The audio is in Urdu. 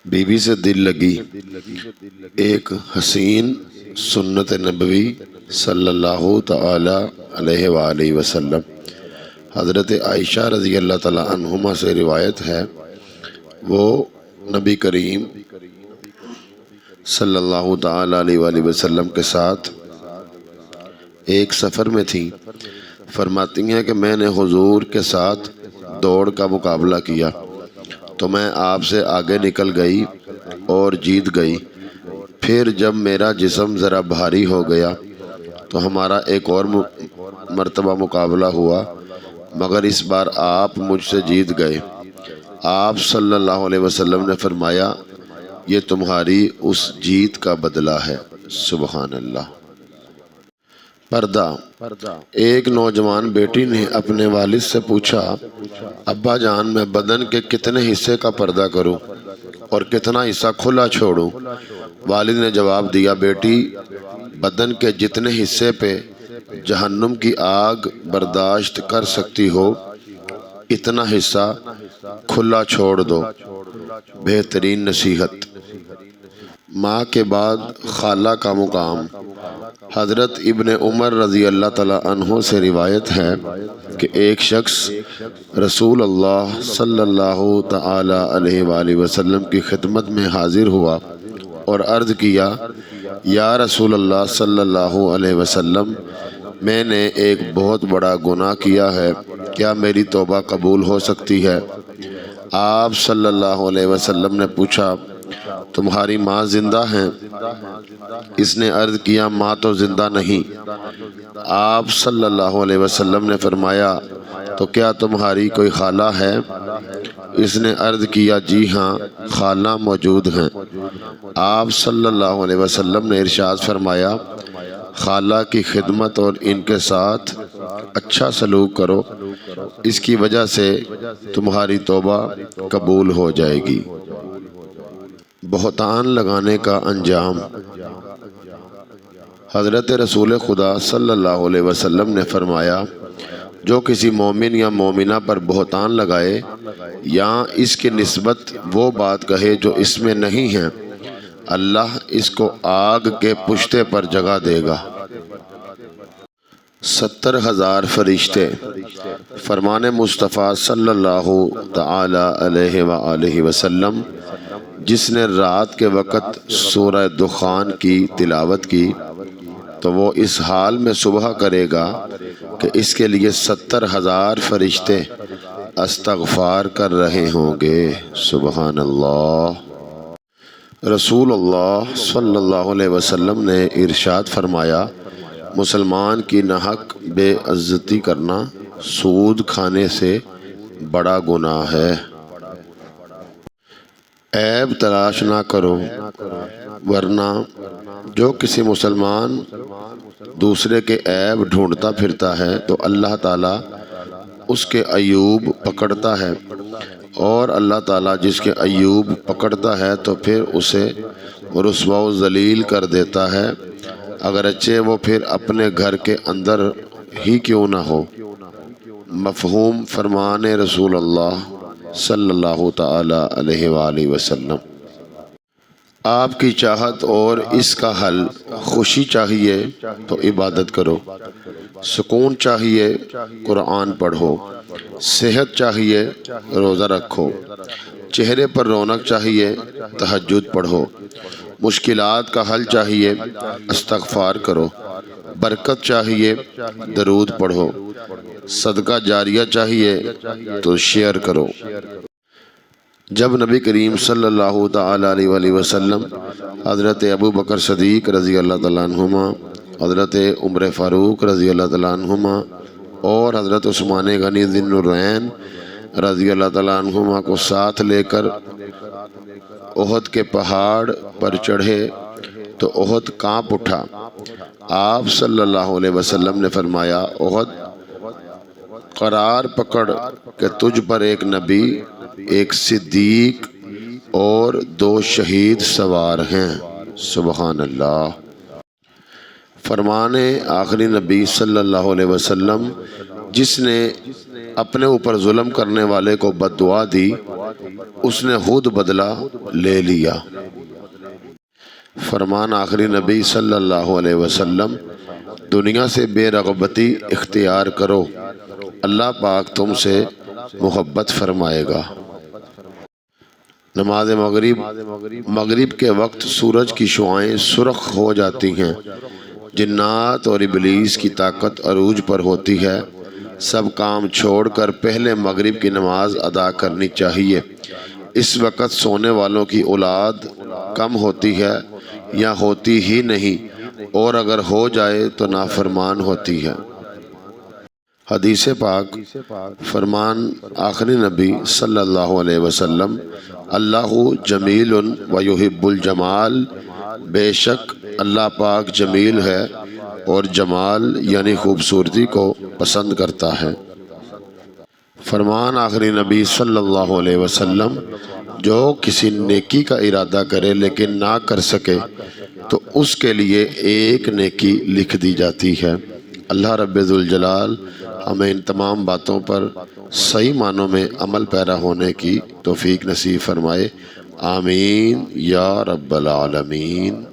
بیوی سے دل لگی ایک حسین سنت نبوی صلی اللہ تعالی علیہ وآلہ وسلم۔ حضرت عائشہ رضی اللہ تعالی عنہما سے روایت ہے، وہ نبی کریم صلی اللہ تعالی علیہ وآلہ وسلم کے ساتھ ایک سفر میں تھیں۔ فرماتی ہیں کہ میں نے حضور کے ساتھ دوڑ کا مقابلہ کیا تو میں آپ سے آگے نکل گئی اور جیت گئی۔ پھر جب میرا جسم ذرا بھاری ہو گیا تو ہمارا ایک اور مرتبہ مقابلہ ہوا، مگر اس بار آپ مجھ سے جیت گئے۔ آپ صلی اللہ علیہ وسلم نے فرمایا، یہ تمہاری اس جیت کا بدلہ ہے۔ سبحان اللہ۔ پردہ۔ ایک نوجوان بیٹی نے اپنے والد سے پوچھا، ابا جان میں بدن کے کتنے حصے کا پردہ کروں اور کتنا حصہ کھلا چھوڑوں؟ والد نے جواب دیا، بیٹی بدن کے جتنے حصے پہ جہنم کی آگ برداشت کر سکتی ہو اتنا حصہ کھلا چھوڑ دو۔ بہترین نصیحت۔ ماں کے بعد خالہ کا مقام۔ حضرت ابن عمر رضی اللہ تعالیٰ عنہ سے روایت ہے کہ ایک شخص رسول اللہ صلی اللہ تعالی علیہ وآلہ وسلم کی خدمت میں حاضر ہوا اور عرض کیا، یا رسول اللہ صلی اللہ علیہ وسلم، میں نے ایک بہت بڑا گناہ کیا ہے، کیا میری توبہ قبول ہو سکتی ہے؟ آپ صلی اللہ علیہ وسلم نے پوچھا، تمہاری ماں زندہ ہیں؟ اس نے عرض کیا، ماں تو زندہ نہیں۔ آپ صلی اللہ علیہ وسلم نے فرمایا، تو کیا تمہاری کوئی خالہ ہے؟ اس نے عرض کیا، جی ہاں، خالہ موجود ہیں۔ آپ صلی اللہ علیہ وسلم نے ارشاد فرمایا، خالہ کی خدمت اور ان کے ساتھ اچھا سلوک کرو، اس کی وجہ سے تمہاری توبہ قبول ہو جائے گی۔ بہتان لگانے کا انجام۔ حضرت رسول خدا صلی اللہ علیہ وسلم نے فرمایا، جو کسی مومن یا مومنہ پر بہتان لگائے یا اس کی نسبت وہ بات کہے جو اس میں نہیں ہے، اللہ اس کو آگ کے پشتے پر جگہ دے گا۔ 70,000 فرشتے۔ فرمان مصطفیٰ صلی اللہ تعالی علیہ وآلہ وسلم، جس نے رات کے وقت سورہ دخان کی تلاوت کی تو وہ اس حال میں صبح کرے گا کہ اس کے لیے 70,000 فرشتے استغفار کر رہے ہوں گے۔ سبحان اللہ۔ رسول اللہ صلی اللہ علیہ وسلم نے ارشاد فرمایا، مسلمان کی ناحق بے عزتی کرنا سود کھانے سے بڑا گناہ ہے۔ عیب تلاش نہ کرو، ورنہ جو کسی مسلمان دوسرے کے عیب ڈھونڈتا پھرتا ہے تو اللہ تعالیٰ اس کے عیوب پکڑتا ہے، اور اللہ تعالیٰ جس کے عیوب پکڑتا ہے تو پھر اسے رسوا و ذلیل کر دیتا ہے، اگرچہ وہ پھر اپنے گھر کے اندر ہی کیوں نہ ہو۔ مفہوم فرمان رسول اللہ صلی اللہ تعالی علیہ وآلہ وسلم۔ آپ کی چاہت اور اس کا حل۔ خوشی چاہیے تو عبادت کرو، سکون چاہیے قرآن پڑھو، صحت چاہیے روزہ رکھو، چہرے پر رونق چاہیے تہجد پڑھو، مشکلات کا حل چاہیے استغفار کرو، برکت چاہیے درود پڑھو، صدقہ جاریہ چاہیے تو شیئر کرو۔ جب نبی کریم صلی اللہ تعالی علیہ وآلہ وسلم حضرت ابو بکر صدیق رضی اللہ تعالیٰ عنہما، حضرت عمر فاروق رضی اللہ تعالیٰ عنہما اور حضرت عثمان غنی ذی النورین رضی اللہ تعالیٰ عنہما کو ساتھ لے کر احد کے پہاڑ پر چڑھے تو احد کانپ اٹھا۔ آپ صلی اللہ علیہ وسلم نے فرمایا، احد قرار پکڑ کہ تجھ پر ایک نبی، ایک صدیق اور 2 شہید سوار ہیں۔ سبحان اللہ۔ فرمان آخری نبی صلی اللہ علیہ وسلم، جس نے اپنے اوپر ظلم کرنے والے کو بد دعا دی، اس نے خود بدلہ لے لیا۔ فرمان آخری نبی صلی اللہ علیہ وسلم، دنیا سے بے رغبتی اختیار کرو، اللہ پاک تم سے محبت فرمائے گا۔ نماز مغرب کے وقت سورج کی شعاعیں سرخ ہو جاتی ہیں، جنات اور ابلیس کی طاقت عروج پر ہوتی ہے۔ سب کام چھوڑ کر پہلے مغرب کی نماز ادا کرنی چاہیے۔ اس وقت سونے والوں کی اولاد کم ہوتی ہے یا ہوتی ہی نہیں، اور اگر ہو جائے تو نافرمان ہوتی ہے۔ حدیث پاک، فرمان آخری نبی صلی اللہ علیہ وسلم، اللہ جمیل و یحب الجمال، بے شک اللہ پاک جمیل ہے اور جمال یعنی خوبصورتی کو پسند کرتا ہے۔ فرمان آخری نبی صلی اللہ علیہ وسلم، جو کسی نیکی کا ارادہ کرے لیکن نہ کر سکے تو اس کے لیے ایک نیکی لکھ دی جاتی ہے۔ اللہ رب ذوالجلال ہمیں ان تمام باتوں پر صحیح معنوں میں عمل پیرا ہونے کی توفیق نصیب فرمائے۔ آمین یا رب العالمین۔